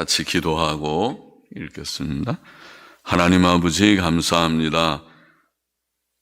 같이 기도하고 읽겠습니다. 하나님 아버지 감사합니다.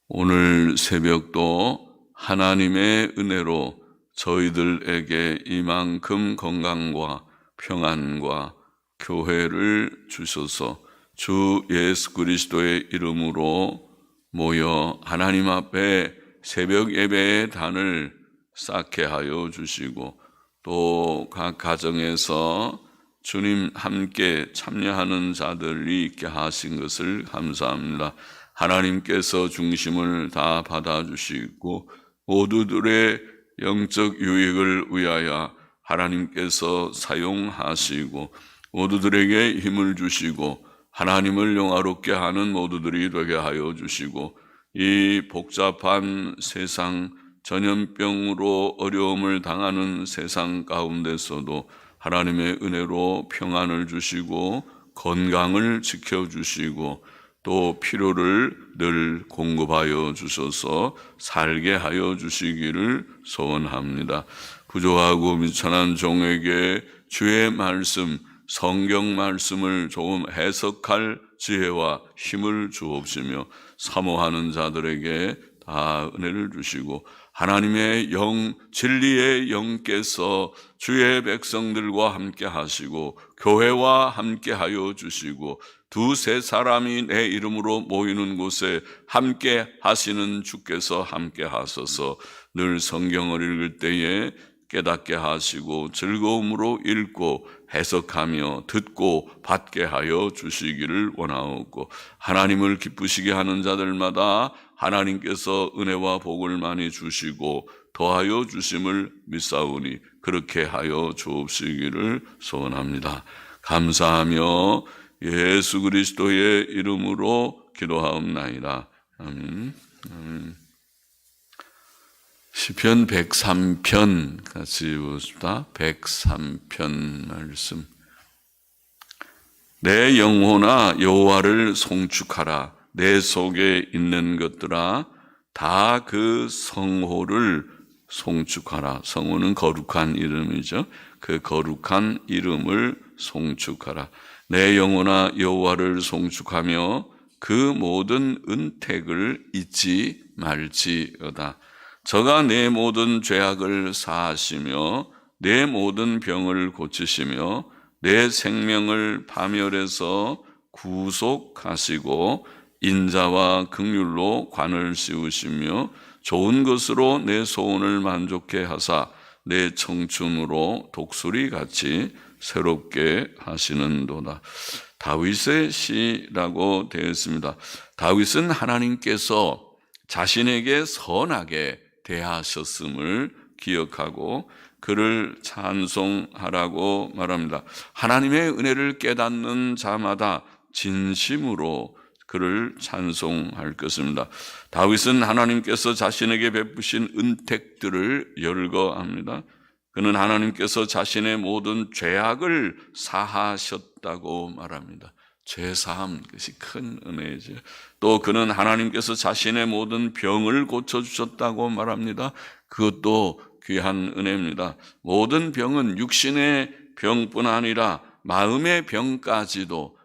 오늘 새벽도 하나님의 은혜로 저희들에게 이만큼 건강과 평안과 교회를 주셔서 주 예수 그리스도의 이름으로 모여 하나님 앞에 새벽 예배의 단을 쌓게 하여 주시고 또 각 가정에서 주님 함께 참여하는 자들이 있게 하신 것을 감사합니다. 하나님께서 중심을 다 받아주시고 모두들의 영적 유익을 위하여 하나님께서 사용하시고 모두들에게 힘을 주시고 하나님을 영화롭게 하는 모두들이 되게 하여 주시고 이 복잡한 세상, 전염병으로 어려움을 당하는 세상 가운데서도 하나님의 은혜로 평안을 주시고 건강을 지켜주시고 또 필요를 늘 공급하여 주셔서 살게 하여 주시기를 소원합니다. 부족하고 미천한 종에게 주의 말씀, 성경 말씀을 조금 해석할 지혜와 힘을 주옵시며 사모하는 자들에게 다 은혜를 주시고 하나님의 영, 진리의 영께서 주의 백성들과 함께 하시고 교회와 함께 하여 주시고 두세 사람이 내 이름으로 모이는 곳에 함께 하시는 주께서 함께 하셔서 늘 성경을 읽을 때에 깨닫게 하시고 즐거움으로 읽고 해석하며 듣고 받게 하여 주시기를 원하옵고 하나님을 기쁘시게 하는 자들마다 하나님께서 은혜와 복을 많이 주시고 더하여 주심을 믿사오니 그렇게 하여 주옵시기를 소원합니다. 감사하며 예수 그리스도의 이름으로 기도하옵나이다. 아멘. 시편 103편 같이 보십시다. 103편 말씀. 내 영혼아 여호와를 송축하라. 내 속에 있는 것들아 다 그 성호를 송축하라. 성호는 거룩한 이름이죠. 그 거룩한 이름을 송축하라. 내 영혼아 여호와를 송축하며 그 모든 은택을 잊지 말지어다. 저가 내 모든 죄악을 사하시며 내 모든 병을 고치시며 내 생명을 파멸해서 구속하시고 인자와 긍휼로 관을 씌우시며 좋은 것으로 내 소원을 만족해 하사 내 청춘으로 독수리같이 새롭게 하시는도다. 다윗의 시라고 되어 있습니다. 다윗은 하나님께서 자신에게 선하게 대하셨음을 기억하고 그를 찬송하라고 말합니다. 하나님의 은혜를 깨닫는 자마다 진심으로 그를 찬송할 것입니다. 다윗은 하나님께서 자신에게 베푸신 은택들을 열거합니다. 그는 하나님께서 자신의 모든 죄악을 사하셨다고 말합니다. 죄사함, 그것이 큰 은혜이죠. 또 그는 하나님께서 자신의 모든 병을 고쳐주셨다고 말합니다. 그것도 귀한 은혜입니다. 모든 병은 육신의 병뿐 아니라 마음의 병까지도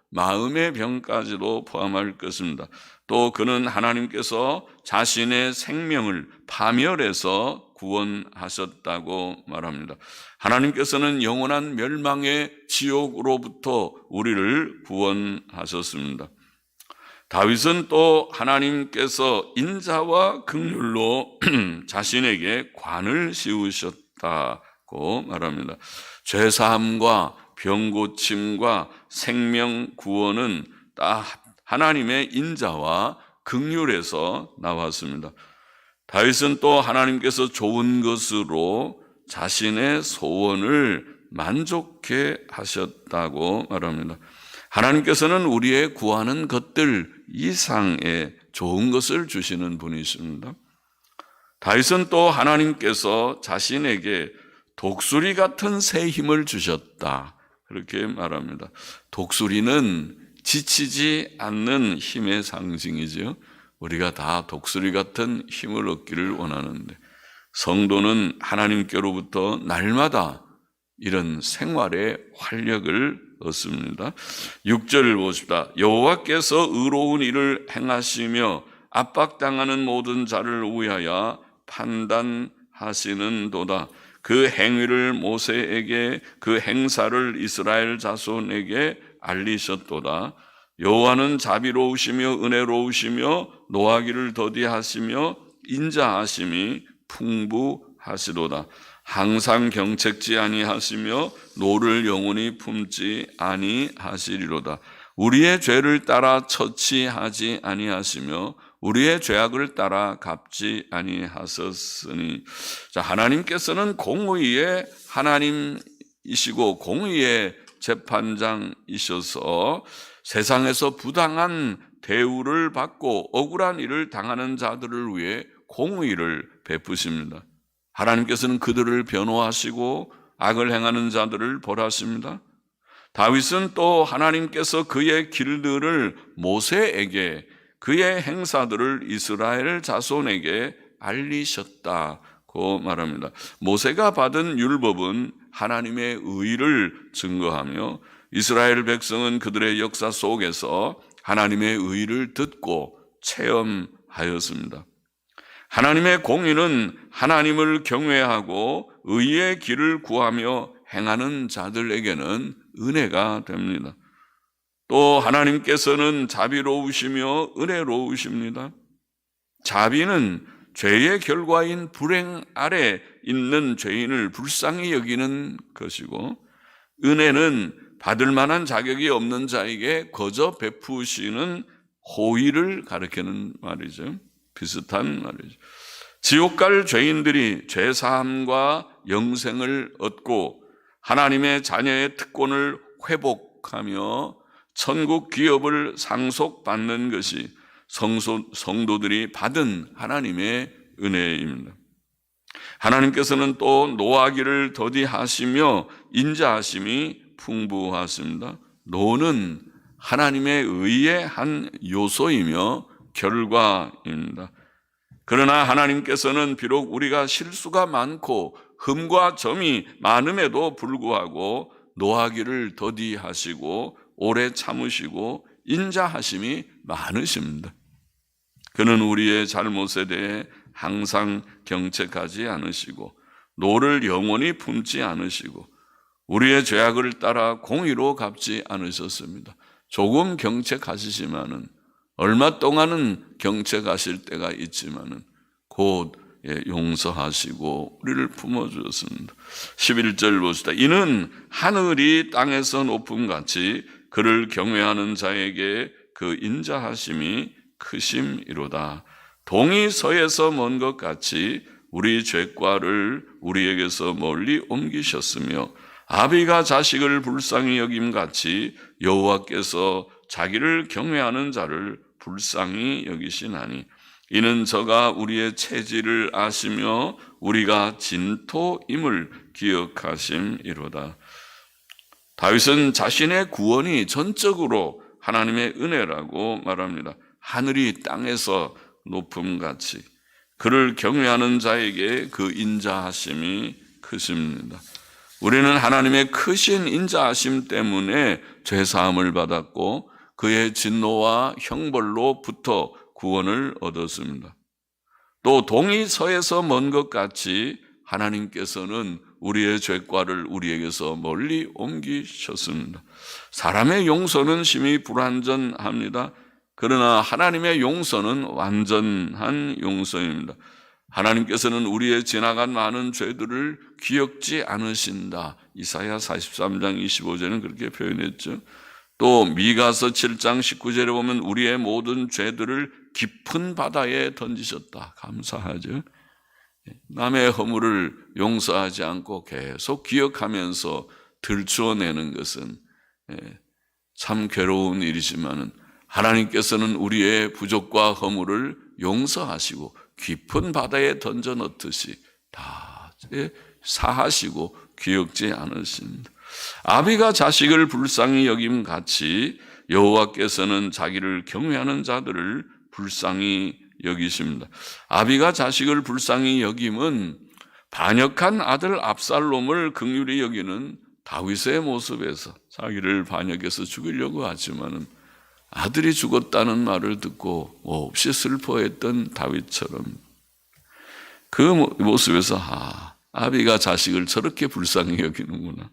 포함할 것입니다. 또 그는 하나님께서 자신의 생명을 파멸해서 구원하셨다고 말합니다. 하나님께서는 영원한 멸망의 지옥으로부터 우리를 구원하셨습니다. 다윗은 또 하나님께서 인자와 긍휼로 자신에게 관을 씌우셨다고 말합니다. 죄사함과 병고침과 생명 구원은 다 하나님의 인자와 긍휼에서 나왔습니다. 다윗은 또 하나님께서 좋은 것으로 자신의 소원을 만족해 하셨다고 말합니다. 하나님께서는 우리의 구하는 것들 이상의 좋은 것을 주시는 분이십니다. 다윗은 또 하나님께서 자신에게 독수리 같은 새 힘을 주셨다, 그렇게 말합니다. 독수리는 지치지 않는 힘의 상징이죠. 우리가 다 독수리 같은 힘을 얻기를 원하는데 성도는 하나님께로부터 날마다 이런 생활의 활력을 얻습니다. 6절을 보십시다. 여호와께서 의로운 일을 행하시며 압박당하는 모든 자를 위하여 판단하시는도다. 그 행위를 모세에게, 그 행사를 이스라엘 자손에게 알리셨도다. 여호와는 자비로우시며 은혜로우시며 노하기를 더디하시며 인자하심이 풍부하시도다. 항상 경책지 아니하시며 노를 영원히 품지 아니하시리로다. 우리의 죄를 따라 처치하지 아니하시며 우리의 죄악을 따라 갚지 아니하셨으니. 자, 하나님께서는 공의의 하나님이시고 공의의 재판장이셔서 세상에서 부당한 대우를 받고 억울한 일을 당하는 자들을 위해 공의를 베푸십니다. 하나님께서는 그들을 변호하시고 악을 행하는 자들을 벌하십니다. 다윗은 또 하나님께서 그의 길들을 모세에게, 그의 행사들을 이스라엘 자손에게 알리셨다고 말합니다. 모세가 받은 율법은 하나님의 의를 증거하며 이스라엘 백성은 그들의 역사 속에서 하나님의 의를 듣고 체험하였습니다. 하나님의 공의는 하나님을 경외하고 의의 길을 구하며 행하는 자들에게는 은혜가 됩니다. 또 하나님께서는 자비로우시며 은혜로우십니다. 자비는 죄의 결과인 불행 아래 있는 죄인을 불쌍히 여기는 것이고, 은혜는 받을 만한 자격이 없는 자에게 거저 베푸시는 호의를 가리키는 말이죠. 비슷한 말이죠. 지옥 갈 죄인들이 죄사함과 영생을 얻고 하나님의 자녀의 특권을 회복하며 천국 기업을 상속받는 것이 성도들이 받은 하나님의 은혜입니다. 하나님께서는 또 노하기를 더디하시며 인자하심이 풍부하십니다. 노는 하나님의 의의 한 요소이며 결과입니다. 그러나 하나님께서는 비록 우리가 실수가 많고 흠과 점이 많음에도 불구하고 노하기를 더디하시고 오래 참으시고 인자하심이 많으십니다. 그는 우리의 잘못에 대해 항상 경책하지 않으시고 노를 영원히 품지 않으시고 우리의 죄악을 따라 공의로 갚지 않으셨습니다. 조금 경책하시지만은, 얼마 동안은 경책하실 때가 있지만은 곧 용서하시고 우리를 품어주셨습니다. 11절 보시다. 이는 하늘이 땅에서 높음같이 그를 경외하는 자에게 그 인자하심이 크심이로다. 동이 서에서 먼 것 같이 우리 죄과를 우리에게서 멀리 옮기셨으며 아비가 자식을 불쌍히 여김같이 여호와께서 자기를 경외하는 자를 불쌍히 여기시나니 이는 저가 우리의 체질을 아시며 우리가 진토임을 기억하심이로다. 다윗은 자신의 구원이 전적으로 하나님의 은혜라고 말합니다. 하늘이 땅에서 높음같이 그를 경외하는 자에게 그 인자하심이 크십니다. 우리는 하나님의 크신 인자하심 때문에 죄사함을 받았고 그의 진노와 형벌로부터 구원을 얻었습니다. 또 동이 서에서 먼 것 같이 하나님께서는 우리의 죄과를 우리에게서 멀리 옮기셨습니다. 사람의 용서는 심히 불완전합니다. 그러나 하나님의 용서는 완전한 용서입니다. 하나님께서는 우리의 지나간 많은 죄들을 기억지 않으신다. 이사야 43장 25절은 그렇게 표현했죠. 또 미가서 7장 19절에 보면 우리의 모든 죄들을 깊은 바다에 던지셨다. 감사하죠. 남의 허물을 용서하지 않고 계속 기억하면서 들추어내는 것은 참 괴로운 일이지만 하나님께서는 우리의 부족과 허물을 용서하시고 깊은 바다에 던져 넣듯이 다 사하시고 기억지 않으십니다. 아비가 자식을 불쌍히 여김같이 여호와께서는 자기를 경외하는 자들을 불쌍히 여기십니다. 아비가 자식을 불쌍히 여김은 반역한 아들 압살롬을 긍휼히 여기는 다윗의 모습에서 자기를 반역해서 죽이려고 하지만은 아들이 죽었다는 말을 듣고 몹시 슬퍼했던 다윗처럼 그 모습에서 아비가 자식을 저렇게 불쌍히 여기는구나.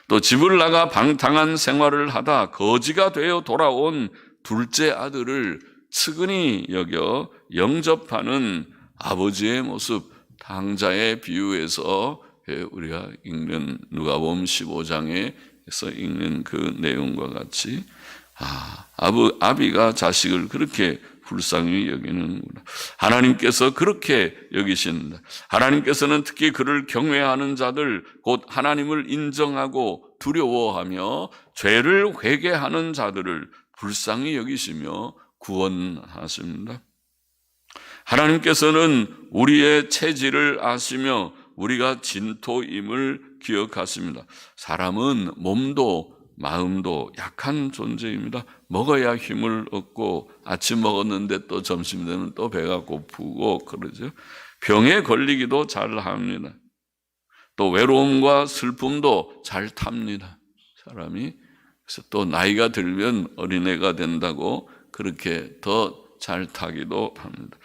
또 집을 나가 방탕한 생활을 하다 거지가 되어 돌아온 둘째 아들을 측은히 여겨 영접하는 아버지의 모습, 당자의 비유에서 우리가 읽는 누가복음 15장에서 읽는 그 내용과 같이 아비가 자식을 그렇게 불쌍히 여기는구나. 하나님께서 그렇게 여기신다. 하나님께서는 특히 그를 경외하는 자들, 곧 하나님을 인정하고 두려워하며 죄를 회개하는 자들을 불쌍히 여기시며 구원하십니다. 하나님께서는 우리의 체질을 아시며 우리가 진토임을 기억하십니다. 사람은 몸도 마음도 약한 존재입니다. 먹어야 힘을 얻고 아침 먹었는데 또 점심 되면 또 배가 고프고 그러죠. 병에 걸리기도 잘 합니다. 또 외로움과 슬픔도 잘 탑니다. 사람이. 그래서 또 나이가 들면 어린애가 된다고 그렇게 더 잘 타기도 합니다.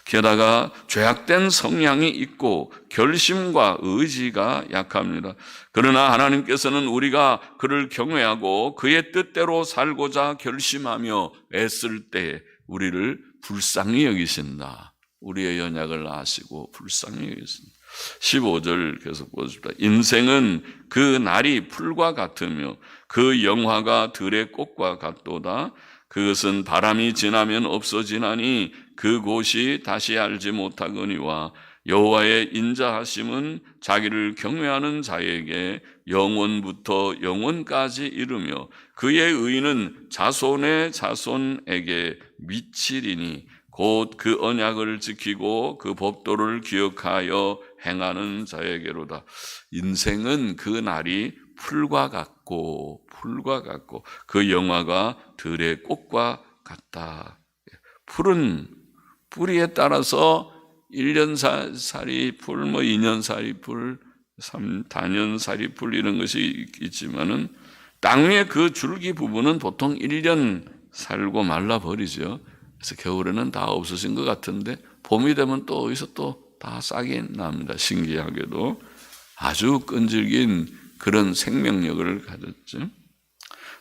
게다가 죄악된 성향이 있고 결심과 의지가 약합니다. 그러나 하나님께서는 우리가 그를 경외하고 그의 뜻대로 살고자 결심하며 애쓸 때 우리를 불쌍히 여기신다. 우리의 연약을 아시고 불쌍히 여기신다. 15절 계속 보십시다. 인생은 그 날이 풀과 같으며 그 영화가 들의 꽃과 같도다. 그것은 바람이 지나면 없어지나니 그곳이 다시 알지 못하거니와 여호와의 인자하심은 자기를 경외하는 자에게 영원부터 영원까지 이르며 그의 의는 자손의 자손에게 미치리니 곧 그 언약을 지키고 그 법도를 기억하여 행하는 자에게로다. 인생은 그 날이 풀과 같고 그 영화가 들의 꽃과 같다. 풀은 뿌리에 따라서 1년살이 풀, 2년살이 풀, 4년살이 풀 이런 것이 있지만은 땅 위에 그 줄기 부분은 보통 1년 살고 말라버리죠. 그래서 겨울에는 다 없어진 것 같은데 봄이 되면 또 어디서 또 다 싹이 납니다. 신기하게도 아주 끈질긴 그런 생명력을 가졌죠.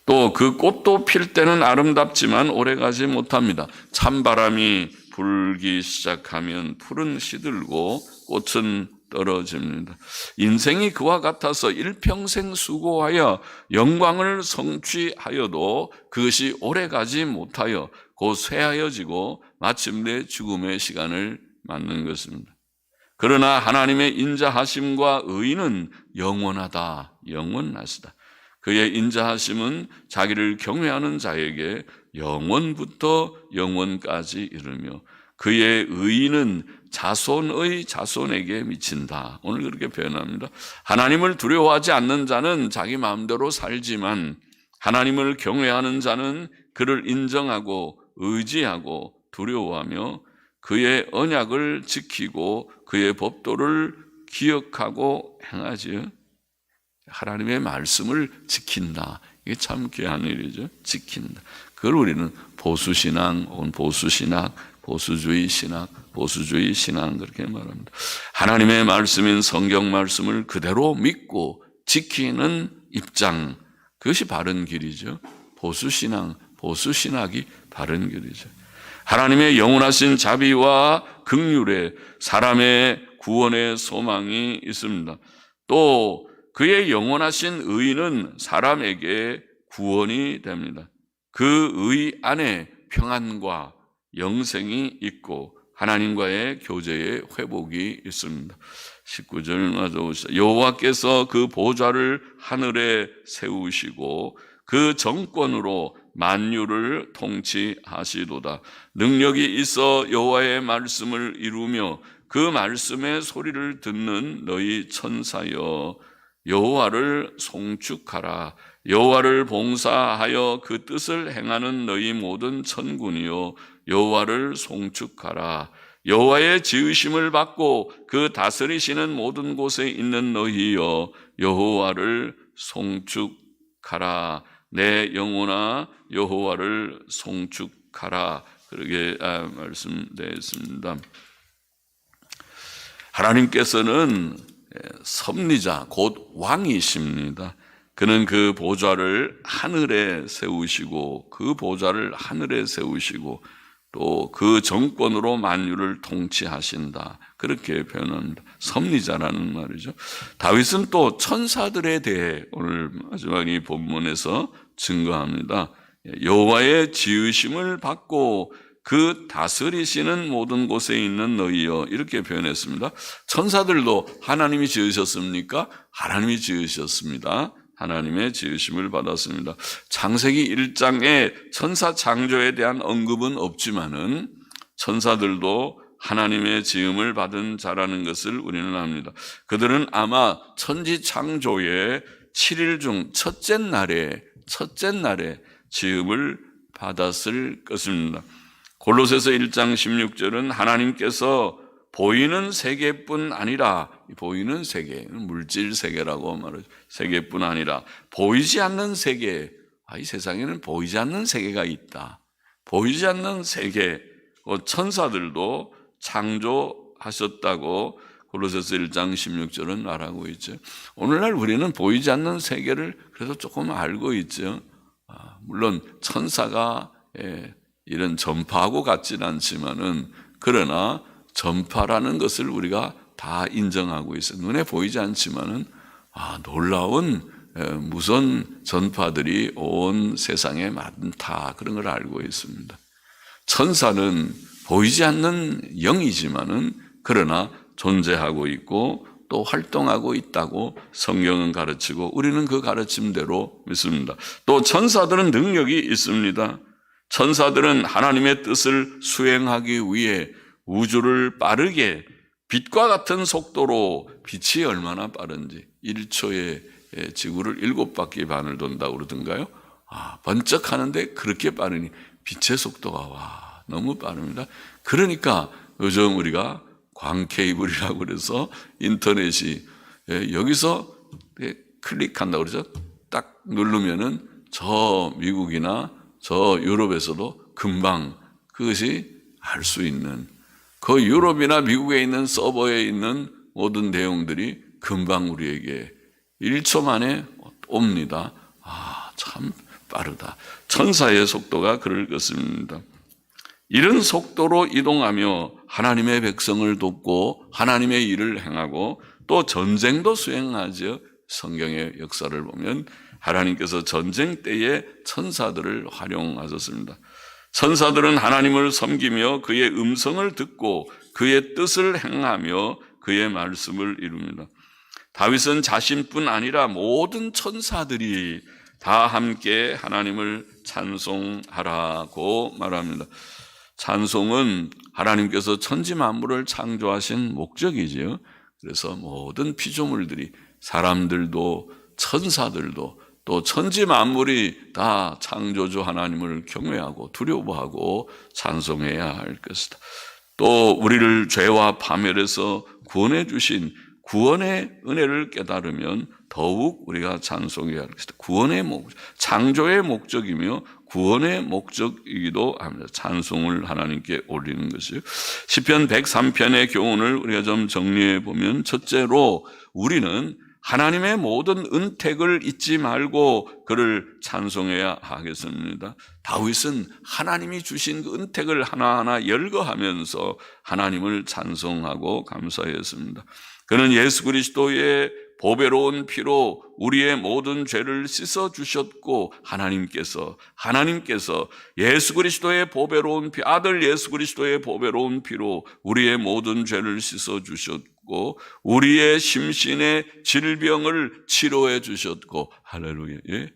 또 그 꽃도 필 때는 아름답지만 오래가지 못합니다. 찬바람이 불기 시작하면 풀은 시들고 꽃은 떨어집니다. 인생이 그와 같아서 일평생 수고하여 영광을 성취하여도 그것이 오래가지 못하여 곧 쇠하여지고 마침내 죽음의 시간을 맞는 것입니다. 그러나 하나님의 인자하심과 의는 영원하다, 영원하시다. 그의 인자하심은 자기를 경외하는 자에게 영원부터 영원까지 이르며 그의 의는 자손의 자손에게 미친다. 오늘 그렇게 표현합니다. 하나님을 두려워하지 않는 자는 자기 마음대로 살지만 하나님을 경외하는 자는 그를 인정하고 의지하고 두려워하며 그의 언약을 지키고 그의 법도를 기억하고 행하지요. 하나님의 말씀을 지킨다. 이게 참 귀한 일이죠. 지킨다. 그걸 우리는 보수신앙 혹은 보수신학, 보수주의 신학, 보수주의 신앙 그렇게 말합니다. 하나님의 말씀인 성경 말씀을 그대로 믿고 지키는 입장, 그것이 바른 길이죠. 보수신앙, 보수신학이 바른 길이죠. 하나님의 영원하신 자비와 긍휼에 사람의 구원의 소망이 있습니다. 또 그의 영원하신 의는 사람에게 구원이 됩니다. 그 의 안에 평안과 영생이 있고 하나님과의 교제의 회복이 있습니다. 19절 마저 보시죠. 여호와께서 그 보좌를 하늘에 세우시고 그 정권으로 만유를 통치하시도다. 능력이 있어 여호와의 말씀을 이루며 그 말씀의 소리를 듣는 너희 천사여 여호와를 송축하라. 여호와를 봉사하여 그 뜻을 행하는 너희 모든 천군이여 여호와를 송축하라. 여호와의 지으심을 받고 그 다스리시는 모든 곳에 있는 너희여 여호와를 송축하라. 내 영혼아 여호와를 송축하라. 그렇게 말씀되었습니다. 하나님께서는 섭리자 곧 왕이십니다. 그는 그 보좌를 하늘에 세우시고 그 보좌를 하늘에 세우시고 또 그 정권으로 만유를 통치하신다. 그렇게 표현합니다. 섭리자라는 말이죠. 다윗은 또 천사들에 대해 오늘 마지막 이 본문에서 증거합니다. 여호와의 지으심을 받고 그 다스리시는 모든 곳에 있는 너희여 이렇게 표현했습니다. 천사들도 하나님이 지으셨습니까? 하나님이 지으셨습니다. 하나님의 지으심을 받았습니다. 창세기 1장에 천사 창조에 대한 언급은 없지만은 천사들도 하나님의 지음을 받은 자라는 것을 우리는 압니다. 그들은 아마 천지 창조의 7일 중 첫째 날에 지음을 받았을 것입니다. 골로새서 1장 16절은 하나님께서 보이는 세계뿐 아니라, 보이는 세계, 물질 세계라고 말하죠. 세계뿐 아니라 보이지 않는 세계, 이 세상에는 보이지 않는 세계가 있다. 보이지 않는 세계, 천사들도 창조하셨다고 골로새서 1장 16절은 말하고 있죠. 오늘날 우리는 보이지 않는 세계를 그래도 조금 알고 있죠. 물론 천사가 이런 전파하고 같지는 않지만은 그러나 전파라는 것을 우리가 다 인정하고 있어요. 눈에 보이지 않지만은 놀라운 무선 전파들이 온 세상에 많다. 그런 걸 알고 있습니다. 천사는 보이지 않는 영이지만은 그러나 존재하고 있고 또 활동하고 있다고 성경은 가르치고 우리는 그 가르침대로 믿습니다. 또 천사들은 능력이 있습니다. 천사들은 하나님의 뜻을 수행하기 위해 우주를 빠르게 빛과 같은 속도로, 빛이 얼마나 빠른지 1초에 지구를 7바퀴 반을 돈다고 그러던가요? 번쩍하는데 그렇게 빠르니 빛의 속도가 너무 빠릅니다. 그러니까 요즘 우리가 광케이블이라고 그래서 인터넷이 여기서 클릭한다고 그러죠. 딱 누르면은 저 미국이나 저 유럽에서도 금방 그것이 알 수 있는, 그 유럽이나 미국에 있는 서버에 있는 모든 내용들이 금방 우리에게 1초 만에 옵니다. 참 빠르다. 천사의 속도가 그럴 것입니다. 이런 속도로 이동하며 하나님의 백성을 돕고 하나님의 일을 행하고 또 전쟁도 수행하죠. 성경의 역사를 보면 하나님께서 전쟁 때에 천사들을 활용하셨습니다. 천사들은 하나님을 섬기며 그의 음성을 듣고 그의 뜻을 행하며 그의 말씀을 이룹니다. 다윗은 자신뿐 아니라 모든 천사들이 다 함께 하나님을 찬송하라고 말합니다. 찬송은 하나님께서 천지 만물을 창조하신 목적이지요. 그래서 모든 피조물들이, 사람들도 천사들도 또 천지 만물이 다 창조주 하나님을 경외하고 두려워하고 찬송해야 할 것이다. 또 우리를 죄와 파멸에서 구원해 주신 구원의 은혜를 깨달으면 더욱 우리가 찬송해야 할 것이다. 구원의 창조의 목적이며 구원의 목적이기도 합니다. 찬송을 하나님께 올리는 것이요. 시편 103편의 교훈을 우리가 좀 정리해 보면, 첫째로 우리는 하나님의 모든 은택을 잊지 말고 그를 찬송해야 하겠습니다. 다윗은 하나님이 주신 그 은택을 하나하나 열거하면서 하나님을 찬송하고 감사했습니다. 그는 예수 그리스도의 보배로운 피로 우리의 모든 죄를 씻어 주셨고, 하나님께서 예수 그리스도의 보배로운 피, 아들 예수 그리스도의 보배로운 피로 우리의 모든 죄를 씻어 주셨고, 우리의 심신의 질병을 치료해 주셨고, 할렐루야.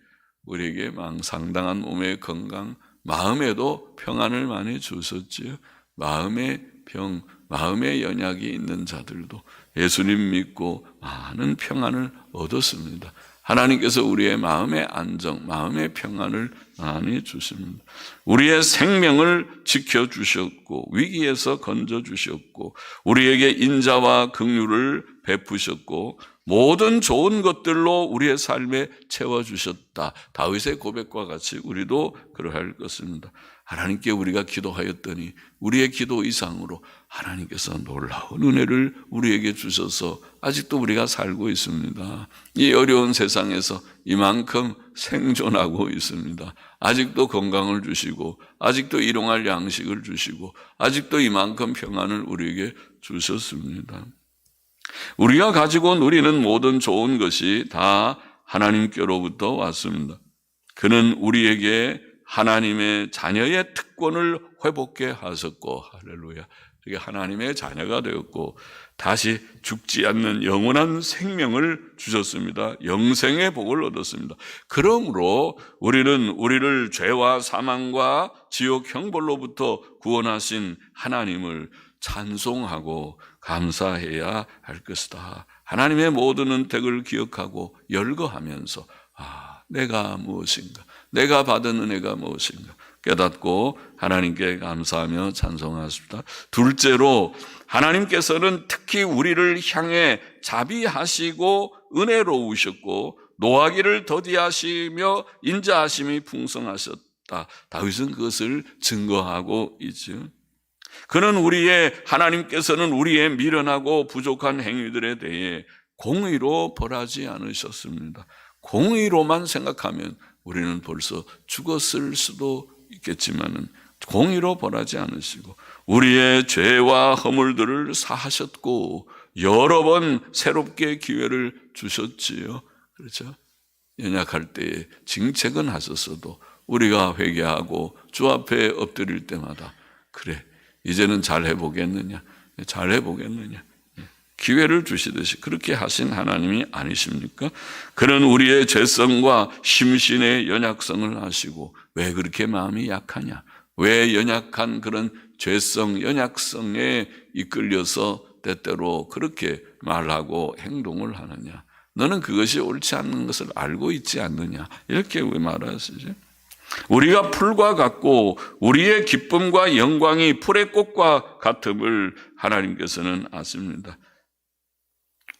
우리에게 상당한 몸의 건강, 마음에도 평안을 많이 주셨지요. 마음의 병, 마음의 연약이 있는 자들도 예수님 믿고 많은 평안을 얻었습니다. 하나님께서 우리의 마음의 안정, 마음의 평안을 많이 주십니다. 우리의 생명을 지켜주셨고 위기에서 건져주셨고 우리에게 인자와 긍휼을 베푸셨고 모든 좋은 것들로 우리의 삶에 채워주셨다. 다윗의 고백과 같이 우리도 그러할 것입니다. 하나님께 우리가 기도하였더니 우리의 기도 이상으로 하나님께서 놀라운 은혜를 우리에게 주셔서 아직도 우리가 살고 있습니다. 이 어려운 세상에서 이만큼 생존하고 있습니다. 아직도 건강을 주시고 아직도 일용할 양식을 주시고 아직도 이만큼 평안을 우리에게 주셨습니다. 우리가 가지고 누리는 모든 좋은 것이 다 하나님께로부터 왔습니다. 그는 우리에게 하나님의 자녀의 특권을 회복케 하셨고, 할렐루야. 이게 하나님의 자녀가 되었고 다시 죽지 않는 영원한 생명을 주셨습니다. 영생의 복을 얻었습니다. 그러므로 우리는 우리를 죄와 사망과 지옥 형벌로부터 구원하신 하나님을 찬송하고 감사해야 할 것이다. 하나님의 모든 은택을 기억하고 열거하면서 내가 무엇인가, 내가 받은 은혜가 무엇인가 깨닫고 하나님께 감사하며 찬송하십니다. 둘째로 하나님께서는 특히 우리를 향해 자비하시고 은혜로우셨고 노하기를 더디하시며 인자하심이 풍성하셨다. 다윗은 그것을 증거하고 있죠. 하나님께서는 우리의 미련하고 부족한 행위들에 대해 공의로 벌하지 않으셨습니다. 공의로만 생각하면 우리는 벌써 죽었을 수도 있겠지만은 공의로 벌하지 않으시고 우리의 죄와 허물들을 사하셨고 여러 번 새롭게 기회를 주셨지요. 그렇죠? 연약할 때에 징책은 하셨어도 우리가 회개하고 주 앞에 엎드릴 때마다 그래 이제는 잘 해보겠느냐, 잘 해보겠느냐 기회를 주시듯이 그렇게 하신 하나님이 아니십니까? 그는 우리의 죄성과 심신의 연약성을 아시고 왜 그렇게 마음이 약하냐, 왜 연약한 그런 죄성, 연약성에 이끌려서 때때로 그렇게 말하고 행동을 하느냐, 너는 그것이 옳지 않는 것을 알고 있지 않느냐, 이렇게 왜 말하시죠? 우리가 풀과 같고 우리의 기쁨과 영광이 풀의 꽃과 같음을 하나님께서는 아십니다.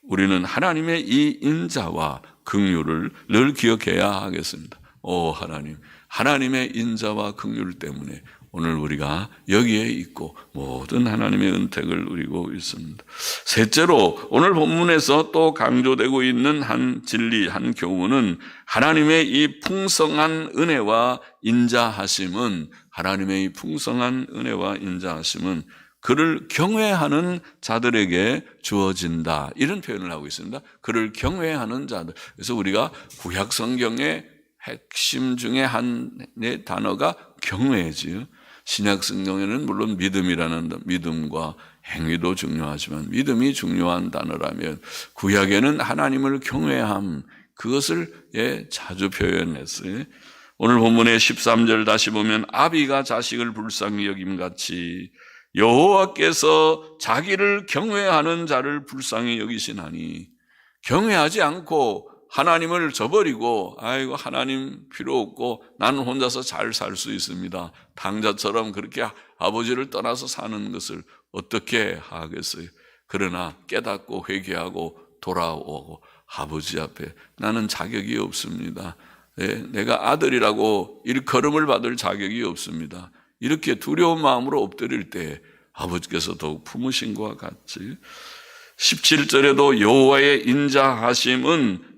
우리는 하나님의 이 인자와 긍휼을 늘 기억해야 하겠습니다. 하나님, 하나님의 인자와 긍휼 때문에 오늘 우리가 여기에 있고 모든 하나님의 은택을 누리고 있습니다. 셋째로 오늘 본문에서 또 강조되고 있는 한 진리, 한 교훈은 하나님의 이 풍성한 은혜와 인자하심은 그를 경외하는 자들에게 주어진다. 이런 표현을 하고 있습니다. 그를 경외하는 자들. 그래서 우리가 구약 성경의 핵심 중에 한 단어가 경외지요. 신약 성경에는 물론 믿음과 행위도 중요하지만 믿음이 중요한 단어라면 구약에는 하나님을 경외함, 그것을 자주 표현했어요. 오늘 본문의 13절 다시 보면 아비가 자식을 불쌍히 여김같이 여호와께서 자기를 경외하는 자를 불쌍히 여기시나니, 경외하지 않고 하나님을 저버리고 아이고 하나님 필요 없고 나는 혼자서 잘 살 수 있습니다, 당자처럼 그렇게 아버지를 떠나서 사는 것을 어떻게 하겠어요? 그러나 깨닫고 회개하고 돌아오고 아버지 앞에 나는 자격이 없습니다, 내가 아들이라고 일컬음을 받을 자격이 없습니다, 이렇게 두려운 마음으로 엎드릴 때 아버지께서 더욱 품으신 것과 같이 17절에도 여호와의 인자하심은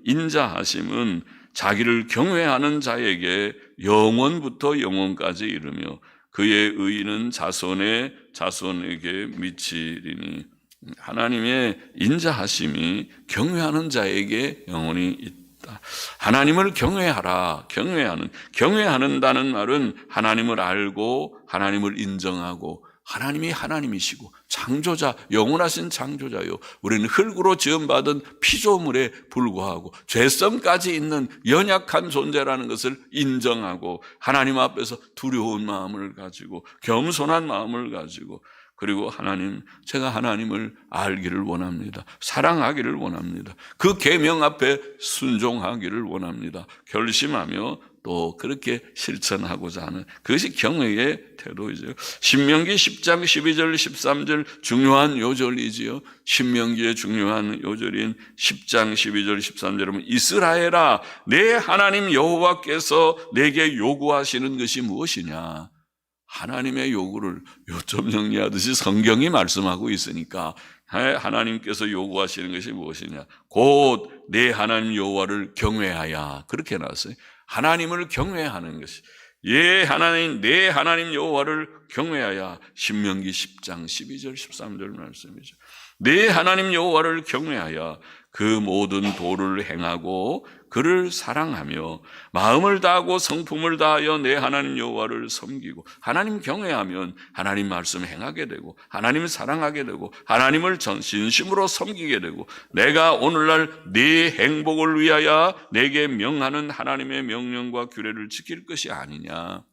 자기를 경외하는 자에게 영원부터 영원까지 이르며 그의 의는 자손의 자손에게 미치리니, 하나님의 인자하심이 경외하는 자에게 영원히 있다. 하나님을 경외하라. 경외하는다는 말은 하나님을 알고 하나님을 인정하고 하나님이 하나님이시고 창조자, 영원하신 창조자요, 우리는 흙으로 지음받은 피조물에 불과하고 죄성까지 있는 연약한 존재라는 것을 인정하고 하나님 앞에서 두려운 마음을 가지고 겸손한 마음을 가지고 그리고 제가 하나님을 알기를 원합니다. 사랑하기를 원합니다. 그 계명 앞에 순종하기를 원합니다. 결심하며 또 그렇게 실천하고자 하는 그것이 경외의 태도이죠. 신명기 10장 12절 13절 중요한 요절이지요. 신명기의 중요한 요절인 10장 12절 13절은 이스라엘아 내 하나님 여호와께서 내게 요구하시는 것이 무엇이냐. 하나님의 요구를 요점 정리하듯이 성경이 말씀하고 있으니까 하나님께서 요구하시는 것이 무엇이냐. 곧 내 하나님 여호와를 경외하야. 그렇게 나왔어요. 하나님을 경외하는 것이 내 하나님 여호와를 경외하야. 신명기 10장 12절 13절 말씀이죠. 내 하나님 여호와를 경외하여 그 모든 도를 행하고 그를 사랑하며 마음을 다하고 성품을 다하여 내 하나님 여호와를 섬기고. 하나님 경외하면 하나님 말씀 행하게 되고 하나님을 사랑하게 되고 하나님을 진심으로 섬기게 되고 내가 오늘날 네 행복을 위하여 내게 명하는 하나님의 명령과 규례를 지킬 것이 아니냐.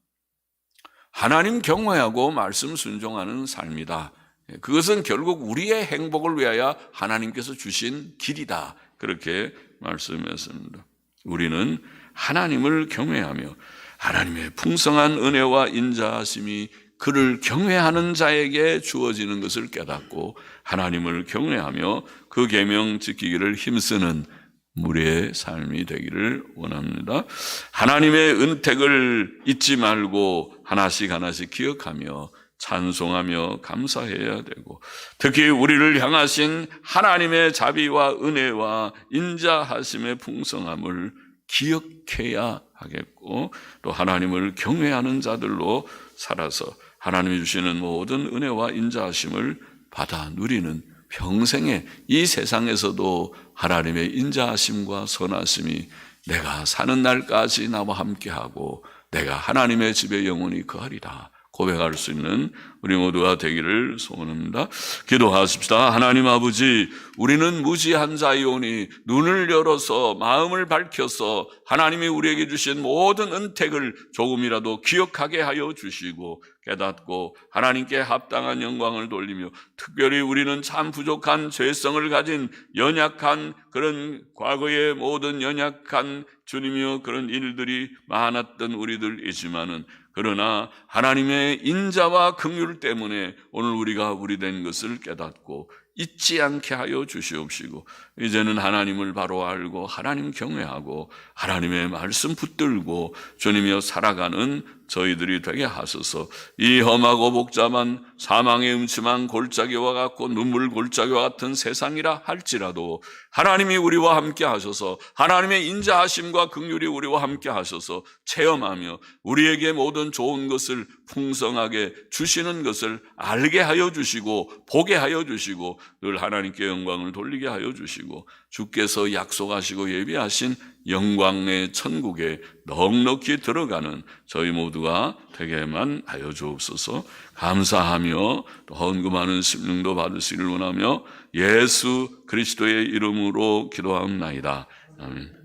하나님 경외하고 말씀 순종하는 삶이다. 그것은 결국 우리의 행복을 위하여 하나님께서 주신 길이다. 그렇게 말씀했습니다. 우리는 하나님을 경외하며 하나님의 풍성한 은혜와 인자하심이 그를 경외하는 자에게 주어지는 것을 깨닫고 하나님을 경외하며 그 계명 지키기를 힘쓰는 우리의 삶이 되기를 원합니다. 하나님의 은택을 잊지 말고 하나씩 하나씩 기억하며 찬송하며 감사해야 되고 특히 우리를 향하신 하나님의 자비와 은혜와 인자하심의 풍성함을 기억해야 하겠고 또 하나님을 경외하는 자들로 살아서 하나님이 주시는 모든 은혜와 인자하심을 받아 누리는 평생에 이 세상에서도 하나님의 인자하심과 선하심이 내가 사는 날까지 나와 함께하고 내가 하나님의 집에 영원히 거하리라 고백할 수 있는 우리 모두가 되기를 소원합니다. 기도하십시다. 하나님 아버지, 우리는 무지한 자이오니 눈을 열어서 마음을 밝혀서 하나님이 우리에게 주신 모든 은택을 조금이라도 기억하게 하여 주시고 깨닫고 하나님께 합당한 영광을 돌리며 특별히 우리는 참 부족한 죄성을 가진 연약한 그런 과거의 모든 연약한 주님이여 그런 일들이 많았던 우리들이지만은 그러나 하나님의 인자와 긍휼 때문에 오늘 우리가 우리 된 것을 깨닫고 잊지 않게 하여 주시옵시고 이제는 하나님을 바로 알고 하나님 경외하고 하나님의 말씀 붙들고 주님이여 살아가는 저희들이 되게 하소서. 이 험하고 복잡한 사망의 음침한 골짜기와 같고 눈물 골짜기와 같은 세상이라 할지라도 하나님이 우리와 함께 하셔서 하나님의 인자하심과 긍휼이 우리와 함께 하셔서 체험하며 우리에게 모든 좋은 것을 풍성하게 주시는 것을 알게 하여 주시고 보게 하여 주시고 늘 하나님께 영광을 돌리게 하여 주시고 주께서 약속하시고 예비하신 영광의 천국에 넉넉히 들어가는 저희 모두가 되게만 하여 주옵소서. 감사하며 또 헌금하는 심령도 받으시기를 원하며 예수 그리스도의 이름으로 기도하옵나이다. 아멘.